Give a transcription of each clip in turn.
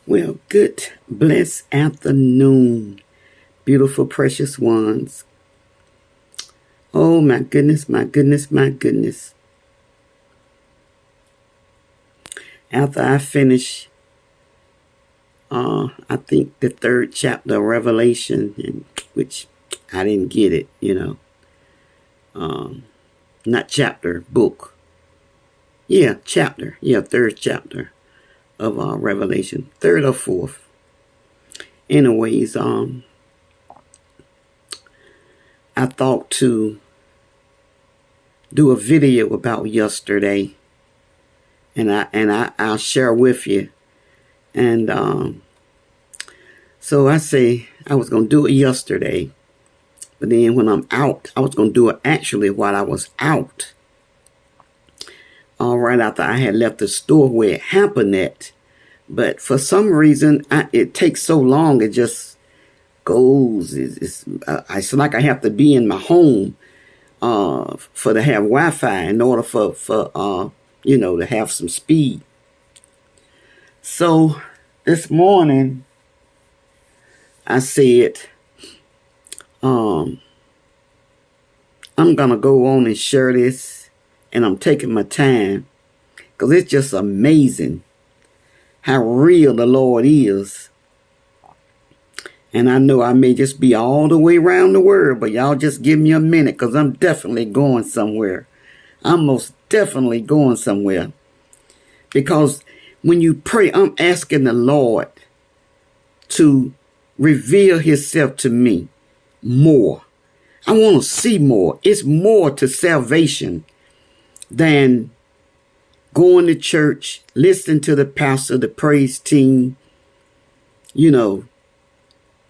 Well, good, blessed afternoon, beautiful, precious ones. Oh, my goodness, my goodness, my goodness. After I finish, I think the third chapter of Revelation, which I didn't get it, not chapter, book. Yeah, chapter. Yeah, third chapter of Revelation, third or fourth. Anyways, I thought to do a video about yesterday, and I'll share with you. And so I say I was gonna do it yesterday, but then when I'm out, I was gonna do it actually while I was out. Right after I had left the store where it happened at, but for some reason it takes so long. It just goes. It's like I have to be in my home for to have Wi-Fi in order for to have some speed. So this morning I said, I'm gonna go on and share this, and I'm taking my time because it's just amazing how real the Lord is. And I know I may just be all the way around the world, but y'all just give me a minute because I'm definitely going somewhere. I'm most definitely going somewhere. Because when you pray, I'm asking the Lord to reveal himself to me more. I want to see more. It's more to salvation than going to church, listening to the pastor, the praise team,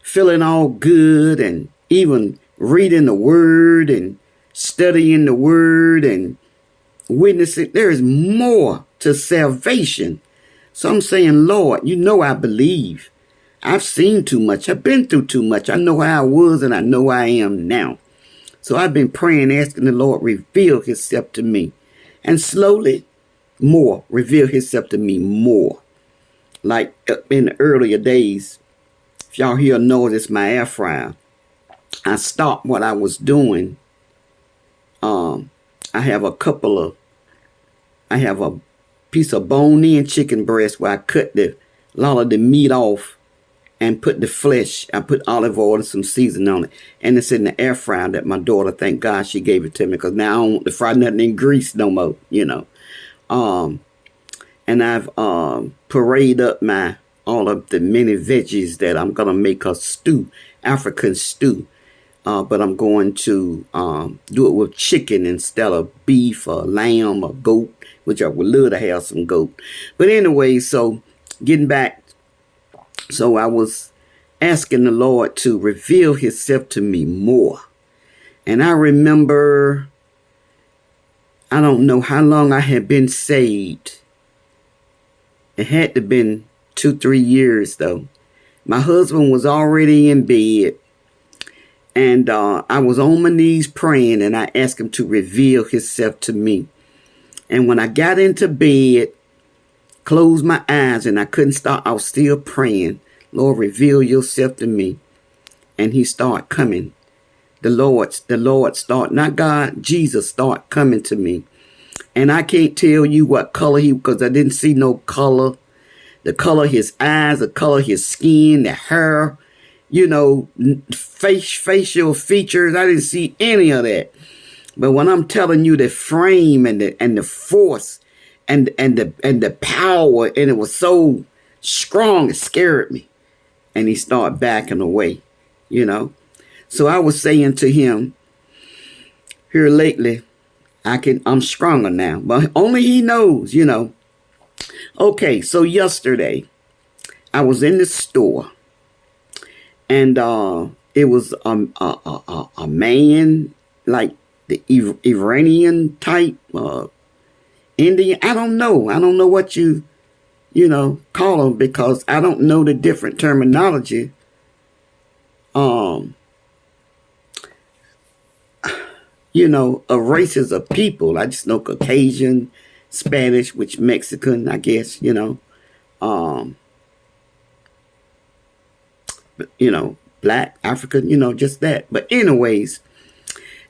feeling all good, and even reading the word and studying the word and witnessing. There is more to salvation. So I'm saying, Lord, I believe. I've seen too much. I've been through too much. I know how I was and I know I am now. So I've been praying, asking the Lord reveal himself to me. And slowly, more, reveal himself to me more. Like in the earlier days, if y'all hear a noise, it's my air fryer. I stopped what I was doing. I have a piece of bone-in chicken breast where I cut a lot of the meat off and put the flesh. I put olive oil and some seasoning on it. And it's in the air fryer that my daughter, thank God she gave it to me, because now I don't want to fry nothing in grease no more, And I've pureed up all of the many veggies that I'm going to make a stew, African stew. But I'm going to do it with chicken instead of beef or lamb or goat, which I would love to have some goat. But anyway, so getting back, so I was asking the Lord to reveal himself to me more. And I remember, I don't know how long I had been saved. It had to have been 2-3 years though. My husband was already in bed. And I was on my knees praying, and I asked him to reveal himself to me. And when I got into bed, closed my eyes, and I couldn't stop, I was still praying, Lord, reveal yourself to me. And he started coming. The Lord started, not God, Jesus started coming to me. And I can't tell you what color because I didn't see no color. The color of his eyes, the color of his skin, the hair, facial features. I didn't see any of that. But when I'm telling you the frame and the force and the power, and it was so strong, it scared me. And he started backing away, So I was saying to him, here lately, I'm stronger now, but only he knows, Okay, so yesterday I was in the store. And it was a man, like the Iranian type, Indian. I don't know. I don't know what you call them, because I don't know the different terminology. Of races of people. I just know Caucasian, Spanish, which Mexican, I guess, black, African, just that. But anyways,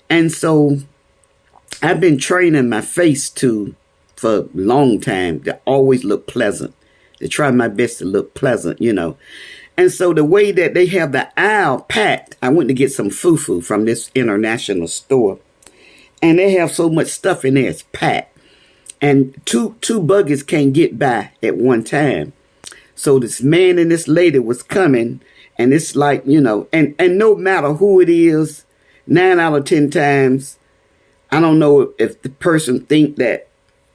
and so I've been training my face for a long time to always look pleasant, to try my best to look pleasant, And so the way that they have the aisle packed, I went to get some fufu from this international store. And they have so much stuff in there, it's packed. And two buggies can't get by at one time. So this man and this lady was coming, and it's like, and no matter who it is, 9 out of 10 times, I don't know if the person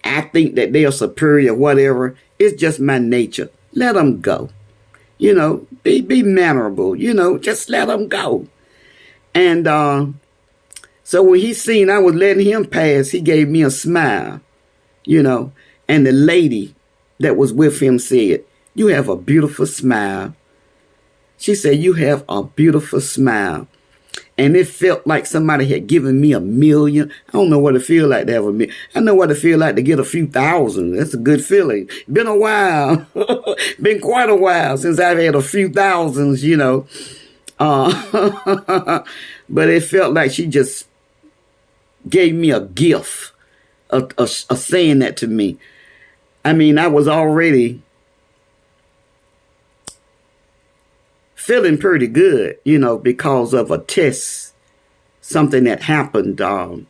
I think that they are superior, whatever. It's just my nature. Let them go. Be mannerable, just let them go. And so when he seen I was letting him pass, he gave me a smile, and the lady that was with him said, "You have a beautiful smile." She said, "You have a beautiful smile." And it felt like somebody had given me $1 million. I don't know what it feels like to have $1 million. I know what it feels like to get a few thousand. That's a good feeling. Been a while. Been quite a while since I've had a few thousands, But it felt like she just gave me a gift of saying that to me. I mean, I was already feeling pretty good, because of a test, something that happened, I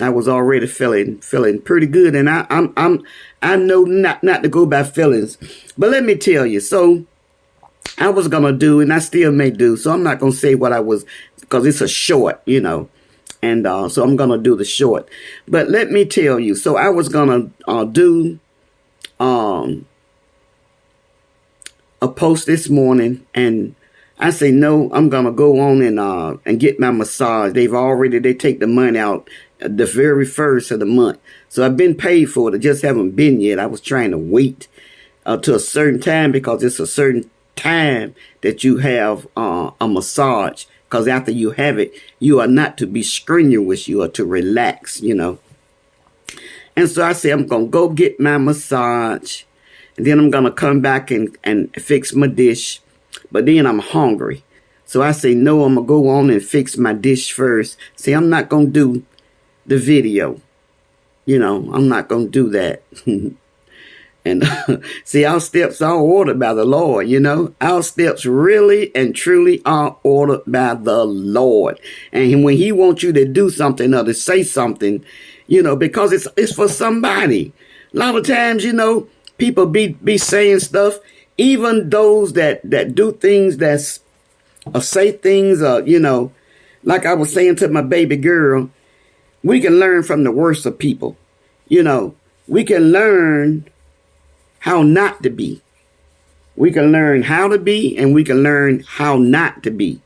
was already feeling pretty good, and I know not to go by feelings, but let me tell you. So I was gonna do, and I still may do. So I'm not gonna say what I was, because it's a short, and so I'm gonna do the short. But let me tell you. So I was gonna do a post this morning, and I say no. I'm gonna go on and get my massage. They take the money out the very first of the month. So I've been paid for it. I just haven't been yet. I was trying to wait to a certain time, because it's a certain time that you have a massage. Because after you have it, you are not to be strenuous. You are to relax, And so I say I'm gonna go get my massage. And then I'm going to come back and fix my dish. But then I'm hungry. So I say, no, I'm going to go on and fix my dish first. See, I'm not going to do the video. I'm not going to do that. And see, our steps are ordered by the Lord, Our steps really and truly are ordered by the Lord. And when he wants you to do something or to say something, because it's for somebody. A lot of times, people be saying stuff, even those that do things or say things, like I was saying to my baby girl, we can learn from the worst of people. We can learn how not to be. We can learn how to be, and we can learn how not to be,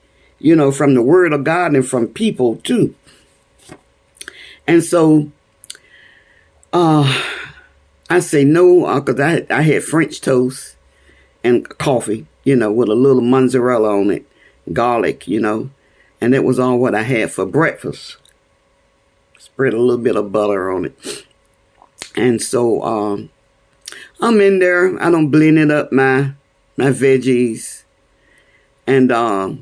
from the word of God and from people too. And so, I say no, because I had French toast and coffee, with a little mozzarella on it, garlic, and that was all what I had for breakfast. Spread a little bit of butter on it. And so I'm in there. I don't blend it up my veggies. And I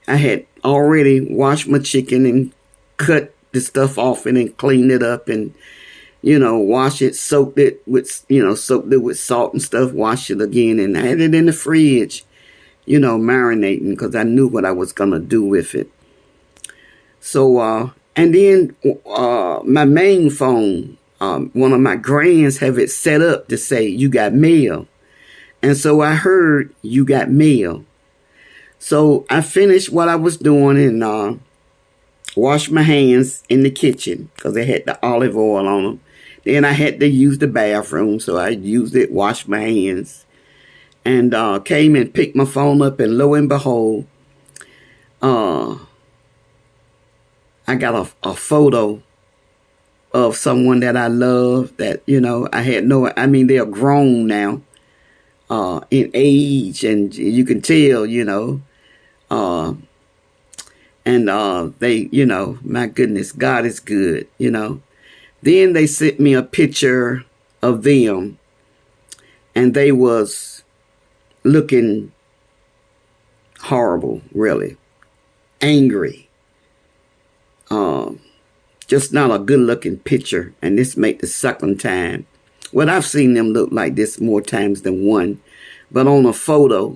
had already washed my chicken and cut the stuff off and then cleaned it up and wash it, soaked it with salt and stuff, wash it again, and I had it in the fridge, marinating, because I knew what I was going to do with it. So, and then my main phone, one of my grands have it set up to say, "You got mail." And so I heard, "You got mail." So I finished what I was doing and washed my hands in the kitchen, because they had the olive oil on them. Then I had to use the bathroom, so I used it, washed my hands, and came and picked my phone up, and lo and behold, I got a photo of someone that I love that, I had they're grown now in age, and you can tell, and they, my goodness, God is good, Then they sent me a picture of them. and they was looking horrible, really angry. Just not a good looking picture. And this made the second time. Well, I've seen them look like this more times than one, but on a photo,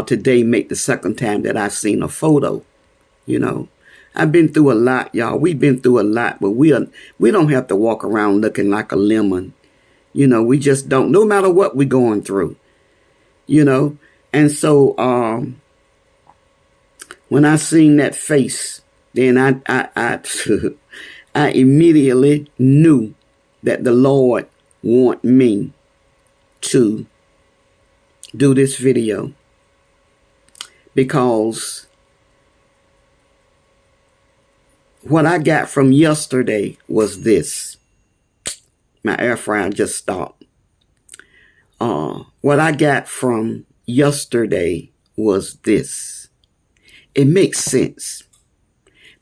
today make the second time that I've seen a photo. I've been through a lot, y'all. We've been through a lot, but we don't have to walk around looking like a lemon. We just don't, no matter what we're going through, And so when I seen that face, then I I immediately knew that the Lord want me to do this video, because what I got from yesterday was this. My air fryer just stopped. What I got from yesterday was this. It makes sense.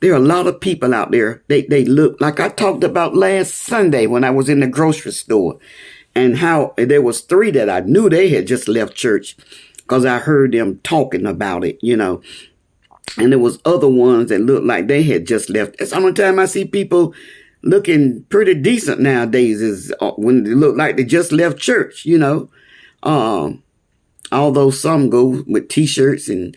There are a lot of people out there, they look like I talked about last Sunday when I was in the grocery store, and how there was 3 that I knew they had just left church because I heard them talking about it, And there was other ones that looked like they had just left. That's the only time I see people looking pretty decent nowadays, is when they look like they just left church, Although some go with T-shirts and,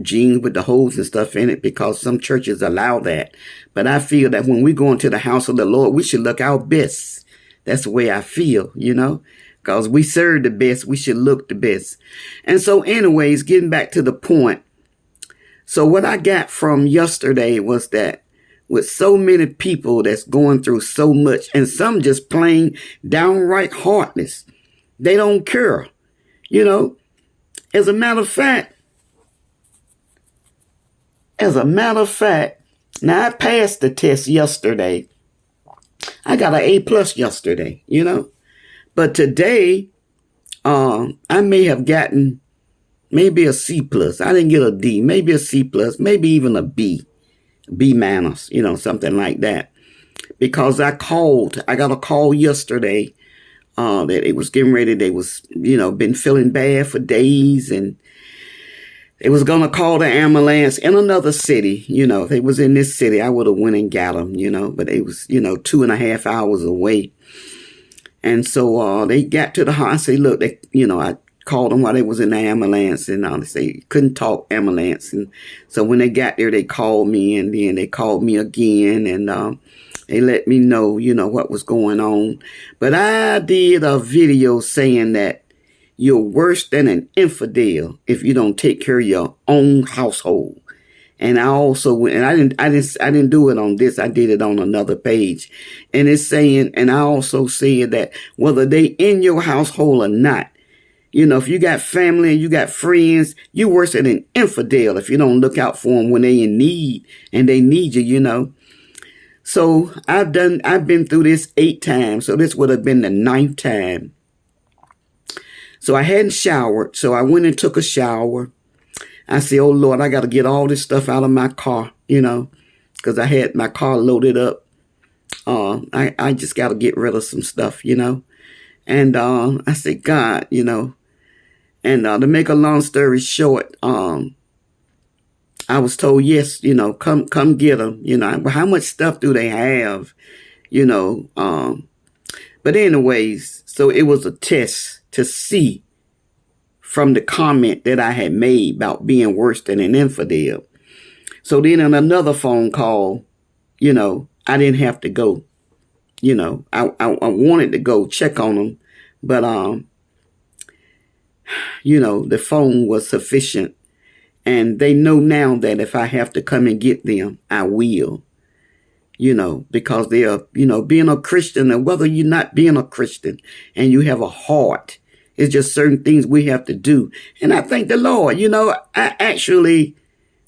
jeans with the holes and stuff in it, because some churches allow that. But I feel that when we go into the house of the Lord, we should look our best. That's the way I feel, because we serve the best. We should look the best. And so anyways, getting back to the point. So what I got from yesterday was that with so many people that's going through so much, and some just plain downright heartless, they don't care, As a matter of fact, now I passed the test yesterday. I got an A+ yesterday, But today, I may have gotten maybe a C+. I didn't get a D, maybe a C+, maybe even a B minus, something like that. Because I got a call yesterday that it was getting ready. They was, been feeling bad for days, and they was going to call the ambulance in another city. If they was in this city, I would have went and got them, but they was, 2.5 hours away. And so they got to the hospital. I say, look, I called them while they was in the ambulance, and they say couldn't talk ambulance. And so when they got there, they called me, and then they called me again, and they let me know, what was going on. But I did a video saying that you're worse than an infidel if you don't take care of your own household. And I also, and I didn't do it on this. I did it on another page. And it's saying, and I also said that whether they in your household or not, if you got family and you got friends, you're worse than an infidel if you don't look out for them when they in need and they need you, So I've been through this 8 times. So this would have been the 9th time. So I hadn't showered. So I went and took a shower. I said, oh, Lord, I got to get all this stuff out of my car, because I had my car loaded up. I just got to get rid of some stuff, And I said, God, and to make a long story short, I was told, yes, come get them. How much stuff do they have? But anyways, so it was a test to see from the comment that I had made about being worse than an infidel. So then in another phone call, I didn't have to go. I wanted to go check on them, but the phone was sufficient, and they know now that if I have to come and get them, I will. Because they are, being a Christian, and whether you're not being a Christian and you have a heart, it's just certain things we have to do. And I thank the Lord, I actually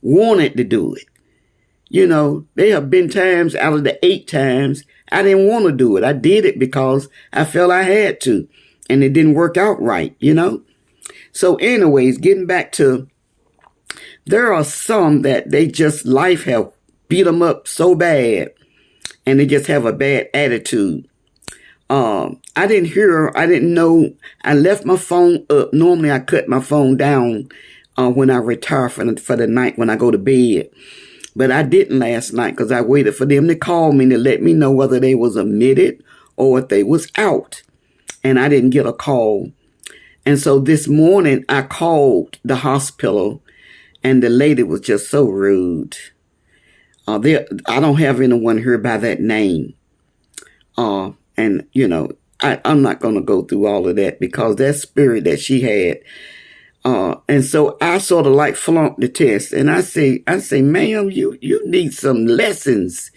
wanted to do it. There have been times out of the 8 times I didn't want to do it. I did it because I felt I had to, and it didn't work out right, So anyways, getting back to, there are some that they just, life have beat them up so bad, and they just have a bad attitude. I didn't hear her. I didn't know. I left my phone up. Normally I cut my phone down when I retire for the night when I go to bed. But I didn't last night because I waited for them to call me to let me know whether they was admitted or if they was out. And I didn't get a call. And so this morning I called the hospital and the lady was just so rude. I don't have anyone here by that name. And, you know, I'm not going to go through all of that because that spirit that she had. And so I sort of like flunked the test. And I say, ma'am, you need some lessons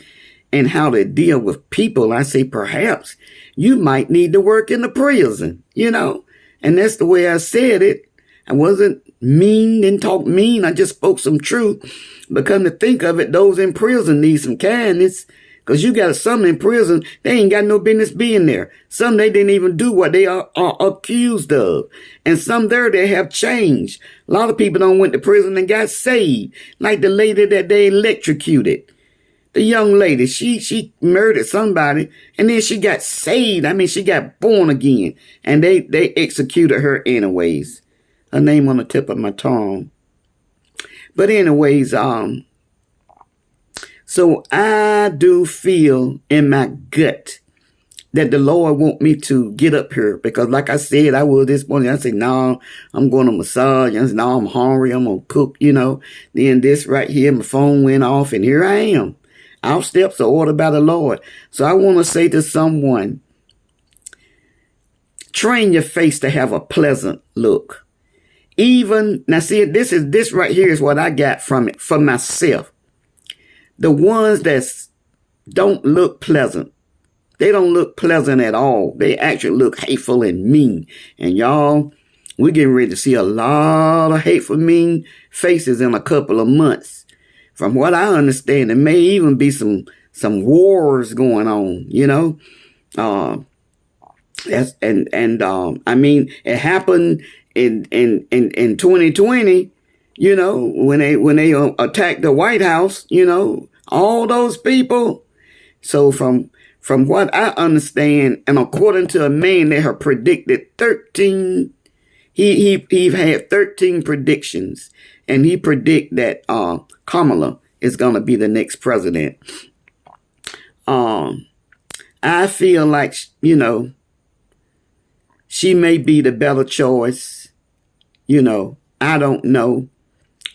in how to deal with people. I say, perhaps you might need to work in the prison, you know. And that's the way I said it. I wasn't mean, didn't talk mean. I just spoke some truth. But come to think of it, those in prison need some kindness. Because you got some in prison, they ain't got no business being there. Some they didn't even do what they are accused of. And some there they have changed. A lot of people don't went to prison and got saved. Like the lady that they electrocuted. The young lady, she murdered somebody and then she got saved. I mean, she got born again. And they executed her anyways. Her name on the tip of my tongue. But anyways, so I do feel in my gut that the Lord want me to get up here because like I said, I was this morning. I said, no, I'm going to massage. I said, no, I'm hungry. I'm going to cook, you know. Then this right here, my phone went off and here I am. Our steps are ordered by the Lord. So I want to say to someone, train your face to have a pleasant look. Even, now see, this right here is what I got from it, for myself. The ones that don't look pleasant, they don't look pleasant at all. They actually look hateful and mean. And y'all, we're getting ready to see a lot of hateful, mean faces in a couple of months. From what I understand, there may even be some wars going on, you know. I mean, it happened in 2020. You know, when they attacked the White House, you know, all those people. So from what I understand, and according to a man that had predicted 13, he had 13 predictions, and he predict that Kamala is gonna be the next president. I feel like, you know, she may be the better choice. You know, I don't know.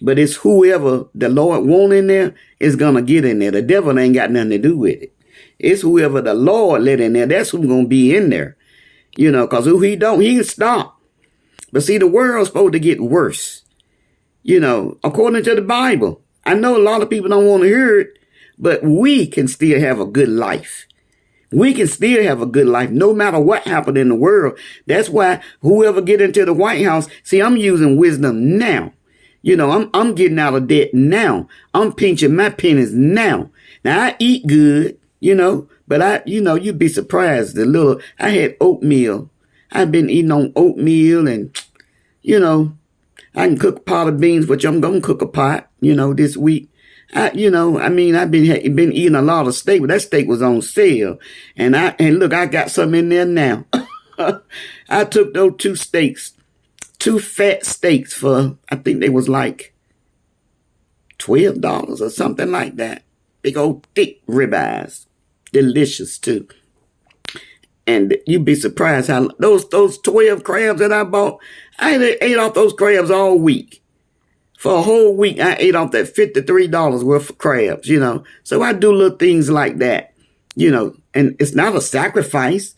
But it's whoever the Lord want in there is going to get in there. The devil ain't got nothing to do with it. It's whoever the Lord let in there. That's who's going to be in there. You know, because who he don't, he can stop. But see, the world's supposed to get worse. You know, according to the Bible. I know a lot of people don't want to hear it, but we can still have a good life. We can still have a good life no matter what happened in the world. That's why whoever get into the White House, see, I'm using wisdom now. You know, I'm getting out of debt now. I'm pinching my pennies now. Now I eat good, you know, but you'd be surprised. I had oatmeal. I've been eating on oatmeal and, you know, I can cook a pot of beans, which I'm going to cook a pot, you know, this week. I've been eating a lot of steak, but that steak was on sale. And look, I got some in there now. I took those two fat steaks for, I think they was like $12 or something like that. Big old thick ribeyes. Delicious too. And you'd be surprised how those 12 crabs that I bought, I ate off those crabs all week. For a whole week, I ate off that $53 worth of crabs, you know. So I do little things like that, you know, and it's not a sacrifice.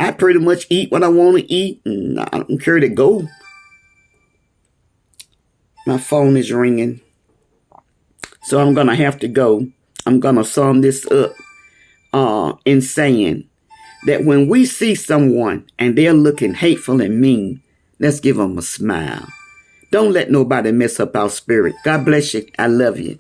I pretty much eat what I want to eat, and I don't care to go. My phone is ringing. So I'm going to have to go. I'm going to sum this up in saying that when we see someone and they're looking hateful and mean, let's give them a smile. Don't let nobody mess up our spirit. God bless you. I love you.